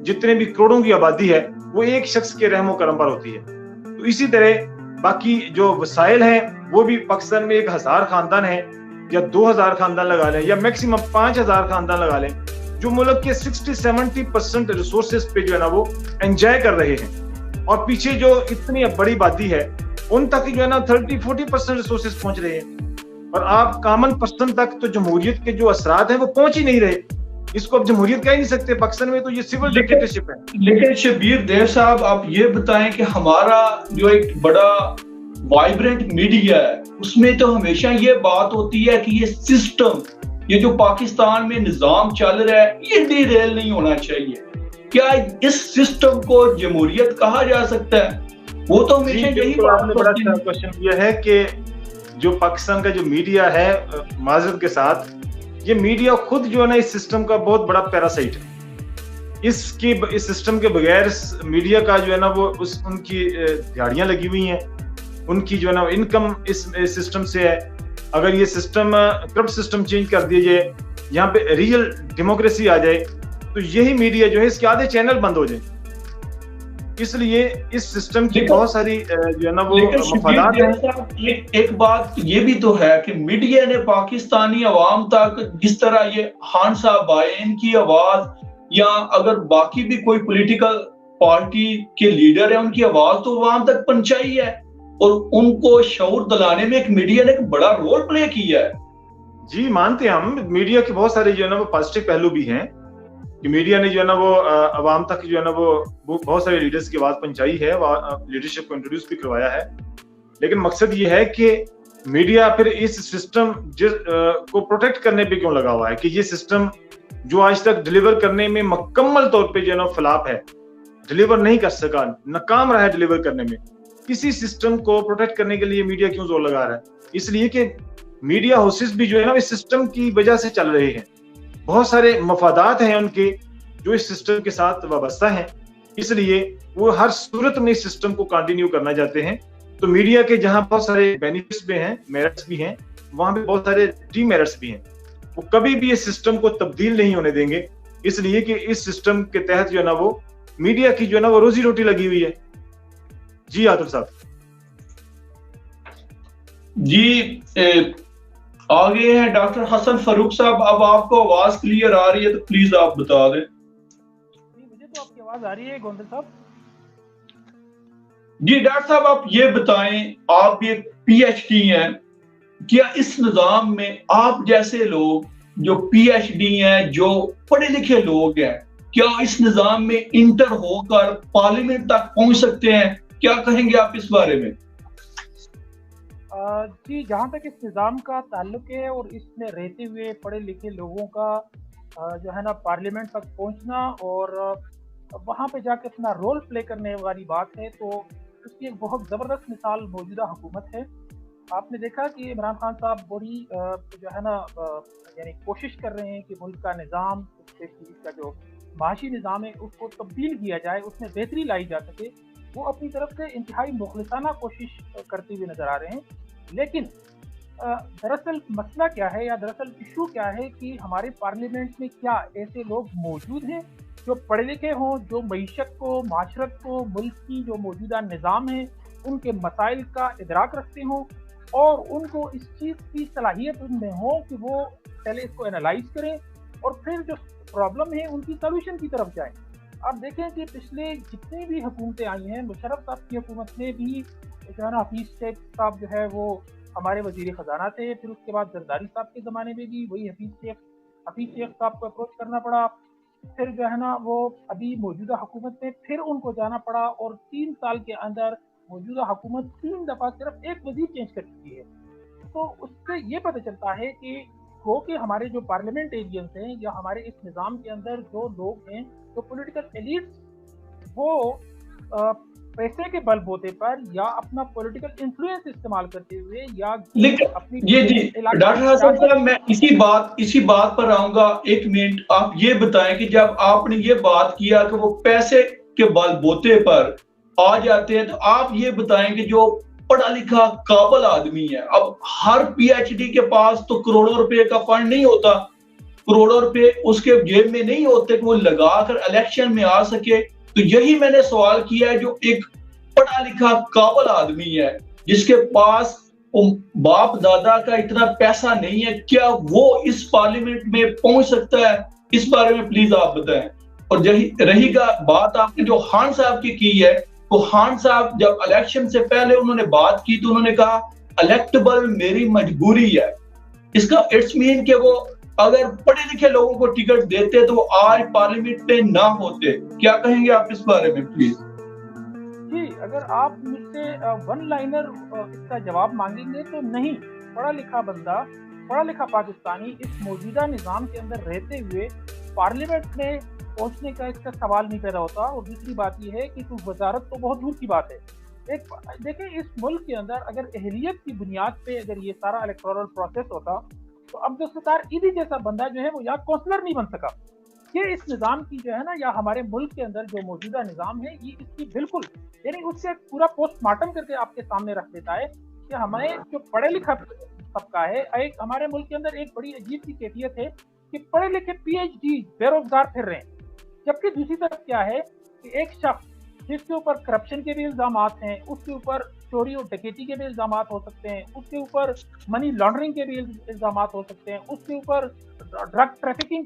जितने भी करोड़ों की आबादी है वो एक शख्स के रहमो करम पर होती है। तो इसी तरह बाकी जो वसाइल हैं वो भी पाकिस्तान में 1000 खानदान है या 2000 खानदान लगा लें या मैक्सिमम 5000 खानदान लगा लें, जो मुल्क के 60-70% रिसोर्सेज पे जो है ना वो एंजॉय कर रहे हैं, और पीछे जो इतनी बड़ी आबादी है उन तक जो है ना 30-40% रिसोर्सेज पहुंच रहे हैं, और आप कॉमन पर्सन तक तो जमहूरियत के जो असरात हैं वो पहुंच ही नहीं रहे। इसको अब जमहूरियत कह ही नहीं सकते, पाकिस्तान में तो ये सिविल डिक्टेटरशिप है। लेकिन शब्बीर देव साहब, आप ये बताएं कि हमारा जो एक बड़ा वाइब्रेंट मीडिया है उसमें तो हमेशा ये बात होती है कि ये सिस्टम, ये जो पाकिस्तान में निजाम चल रहा है ये डिरेल नहीं होना चाहिए। क्या इस सिस्टम को जमहूरियत कहा जा सकता है? वो तो हमेशा यही बात बड़ा अच्छा क्वेश्चन ये है कि जो पाकिस्तान का जो मीडिया है, माजरत के साथ, ये मीडिया खुद जो है ना इस सिस्टम का बहुत बड़ा पैरासाइट है। इस सिस्टम के बगैर मीडिया का जो है ना वो उनकी दिहाड़ियां लगी हुई हैं, उनकी जो है ना इनकम इस सिस्टम से है। अगर ये सिस्टम करप्ट सिस्टम चेंज कर दिया जाए, यहाँ पे रियल डेमोक्रेसी आ जाए, तो यही मीडिया जो है इसके आधे चैनल बंद हो जाए। इसलिए इस सिस्टम की बहुत सारी जो है ना वो मफादात हैं। एक बात ये भी तो है कि मीडिया ने पाकिस्तानी अवाम तक जिस तरह ये खान साहब आए, इनकी आवाज, या अगर बाकी भी कोई पॉलिटिकल पार्टी के लीडर है उनकी आवाज तो अवाम तक पहुंचाई है, और उनको शऊर दिलाने में एक मीडिया ने एक बड़ा रोल प्ले किया है। जी मानते हैं हम, मीडिया के बहुत सारे जो है ना वो पॉजिटिव पहलू भी हैं कि मीडिया ने जो है ना वो अवाम तक जो है ना वो बहुत सारे लीडर्स की आवाज पहुंचाई है, लीडरशिप को इंट्रोड्यूस भी करवाया है। लेकिन मकसद ये है कि मीडिया फिर इस सिस्टम को प्रोटेक्ट करने पे क्यों लगा हुआ है कि ये सिस्टम जो आज तक डिलीवर करने में मुकम्मल तौर पे जो है ना फ्लॉप है, डिलीवर नहीं कर सका, नाकाम रहा है डिलीवर करने में, इसी सिस्टम को प्रोटेक्ट करने के लिए मीडिया क्यों जोर लगा रहा है? इसलिए कि मीडिया हाउसेस भी जो है ना इस सिस्टम की वजह से चल रहे हैं। बहुत सारे मफादात हैं उनके जो इस सिस्टम के साथ वाबस्ता हैं, इसलिए वो हर सूरत में इस सिस्टम को कंटिन्यू करना चाहते हैं। तो मीडिया के जहां बहुत सारे बेनिफिट्स भी हैं, मेरिट्स भी हैं, वहां पे बहुत सारे डीमेरिट्स भी हैं। वो कभी भी इस सिस्टम को तब्दील नहीं होने देंगे, इसलिए कि इस सिस्टम के तहत जो है ना वो मीडिया की जो है ना वो रोजी रोटी लगी हुई है। जी आतुल साहब। जी आगे हैं डॉक्टर हसन फरूक साहब। अब आपको आवाज क्लियर आ रही है तो प्लीज आप बता दें। मुझे तो आपकी आवाज आ रही है गोंदल साहब। जी डॉक्टर साहब, आप ये बताएं, आप भी एक पीएचडी हैं, क्या इस निजाम में आप जैसे लोग जो पीएचडी हैं, जो पढ़े लिखे लोग हैं, क्या इस निजाम में इंटर होकर पार्लियामेंट तक पहुंच सकते हैं? क्या कहेंगे आप इस बारे में? जी, जहाँ तक इस निज़ाम का ताल्लुक है और इसमें रहते हुए पढ़े लिखे लोगों का जो है ना पार्लियामेंट तक पहुँचना और वहाँ पे जाके अपना रोल प्ले करने वाली बात है, तो उसकी एक बहुत ज़बरदस्त मिसाल मौजूदा हुकूमत है। आपने देखा कि इमरान खान साहब बड़ी जो है ना यानी कोशिश कर रहे हैं कि मुल्क का निज़ाम, का जो माशी निज़ाम है उसको तब्दील किया जाए, उसमें बेहतरी लाई जा सके। वो अपनी तरफ से इंतहाई मुखलिसाना कोशिश करते हुए नजर आ रहे हैं। लेकिन दरअसल मसला क्या है या दरअसल इशू क्या है कि हमारे पार्लियामेंट में क्या ऐसे लोग मौजूद हैं जो पढ़े लिखे हों, जो मईशत को, माशरत को, मुल्क की जो मौजूदा निज़ाम है उनके मसाइल का इदराक रखते हों और उनको इस चीज़ की सलाहियत उनमें हो कि वो पहले इसको एनालाइज करें और फिर जो प्रॉब्लम है उनकी सोल्यूशन की तरफ जाएं। आप देखें कि पिछले जितनी भी हुकूमतें आई हैं, मुशर्रफ साहब की हुकूमत में भी जो है ना हफीज़ शेख साहब जो है वो हमारे वजीर ख़जाना थे, फिर उसके बाद जरदारी साहब के ज़माने में भी वही हफीज़ शेख साहब को अप्रोच करना पड़ा, फिर जो है ना वो अभी मौजूदा हुकूमत में फिर उनको जाना पड़ा और 3 साल के अंदर मौजूदा हुकूमत 3 दफ़ा सिर्फ एक वजीर चेंज कर चुकी है। तो उससे ये पता चलता है कि हमारे जो पार्लियामेंटेरियंस हैं या हमारे इस निज़ाम के अंदर जो लोग हैं, जो पॉलिटिकल एलिट्स, वो पैसे के बलबूते पर या अपना पॉलिटिकल इन्फ्लुएंस इस्तेमाल करते हुए या अपनी ये जी डॉक्टर हसन साहब, मैं इसी बात पर आऊंगा। 1 मिनट, आप ये बताएं कि जब आपने ये बात किया कि वो पैसे के बलबूते पर आ जाते हैं, तो आप ये बताएं कि जो पढ़ा लिखा काबिल आदमी है, अब हर पीएचडी के पास तो करोड़ों रुपए का फंड नहीं होता, करोड़ों रुपए उसके जेब में नहीं होते कि वो लगा कर इलेक्शन में आ सके। तो यही मैंने सवाल किया है, जो एक पढ़ा लिखा काबिल आदमी है जिसके पास बाप दादा का इतना पैसा नहीं है, क्या वो इस पार्लियामेंट में पहुंच सकता है? इस बारे में प्लीज आप बताएं। और रही बात आपने जो खान साहब की है, तो खान साहब जब इलेक्शन से पहले उन्होंने बात की तो उन्होंने कहा इलेक्टेबल मेरी मजबूरी है। इसका इट्स मीन कि वो अगर पढ़े लिखे लोगों को टिकट देते तो वो आज पार्लियामेंट में ना होते। क्या कहेंगे आप इस बारे में प्लीज? जी, अगर आप मुझसे वन लाइनर इसका जवाब मांगेंगे तो नहीं, पढ़ा लिखा बंदा, पढ़ा लिखा पाकिस्तानी इस मौजूदा निज़ाम के अंदर रहते हुए पार्लियामेंट में पहुंचने का इसका सवाल नहीं पैदा होता। और दूसरी बात यह है कि वजारत तो बहुत दूर की बात है। एक देखें, इस मुल्क के अंदर अगर अहलियत की बुनियाद पे अगर ये सारा इलेक्टोरल प्रोसेस होता तो अब्दुल ईदी जैसा बंदा जो है वो यहाँ काउंसलर नहीं बन सका। ये इस निज़ाम की जो है ना, या हमारे मुल्क के अंदर जो मौजूदा निज़ाम है, ये इसकी बिल्कुल यानी उससे पूरा पोस्टमार्टम करके आपके सामने रख देता है कि हमारे जो पढ़े लिखा तबका है, एक हमारे मुल्क के अंदर एक बड़ी अजीब सी कैफियत है कि पढ़े लिखे PhD बेरोजगार फिर रहे हैं। जबकि दूसरी तरफ क्या है कि एक शख्स जिसके ऊपर करप्शन के भी इल्जामात हैं, उसके ऊपर चोरी और डकैती के भी इल्जामात हो सकते हैं, उसके ऊपर मनी लॉन्ड्रिंग के भी इल्जामात हो सकते हैं, उसके ऊपर ड्रग ट्रैफिकिंग के